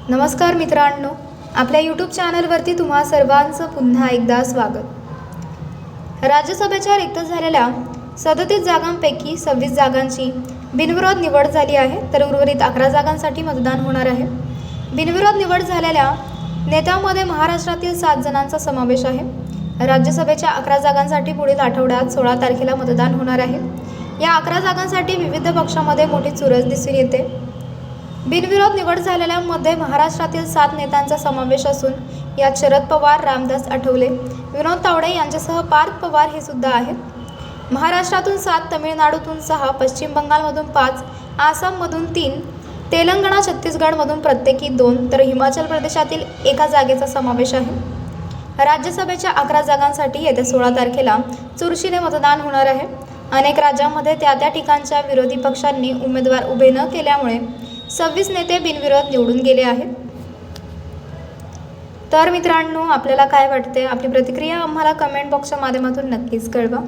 नमस्कार मित्रांनो, आपल्या यूट्यूब चॅनलवरती तुम्हा सर्वांचं पुन्हा एकदा स्वागत। राज्यसभेच्या रिक्त झालेल्या 37 जागांपैकी 26 जागांची बिनविरोध निवड झाली आहे, तर उर्वरित 11 जागांसाठी मतदान होणार आहे। बिनविरोध निवड झालेल्या नेत्यांमध्ये महाराष्ट्रातील 7 जणांचा समावेश आहे। राज्यसभेच्या 11 जागांसाठी पुढील आठवड्यात 16 तारखेला मतदान होणार आहे। या 11 जागांसाठी विविध पक्षांमध्ये मोठी चुरस दिसून येते। बिनविरोध निवड झालेल्यांमध्ये महाराष्ट्रातील 7 नेत्यांचा समावेश असून यात शरद पवार, रामदास आठवले, विनोद तावडे यांच्यासह पार्थ पवार हे सुद्धा आहेत। महाराष्ट्रातून 7, तमिळनाडूतून 6, पश्चिम बंगालमधून 5, आसाममधून 3, तेलंगणा, छत्तीसगडमधून प्रत्येकी 2, तर हिमाचल प्रदेशातील 1 जागेचा समावेश आहे। राज्यसभेच्या 11 जागांसाठी येत्या 16 तारखेला चुरशीने मतदान होणार आहे। अनेक राज्यांमध्ये त्या ठिकाणच्या विरोधी पक्षांनी उमेदवार उभे न केल्यामुळे 26 नेते बिनविरोध निवडून गेले आहेत। तर मित्रांनो, आपल्याला काय वाटते? आपली प्रतिक्रिया आम्हाला कमेंट बॉक्सच्या माध्यमातून नक्कीच कळवा।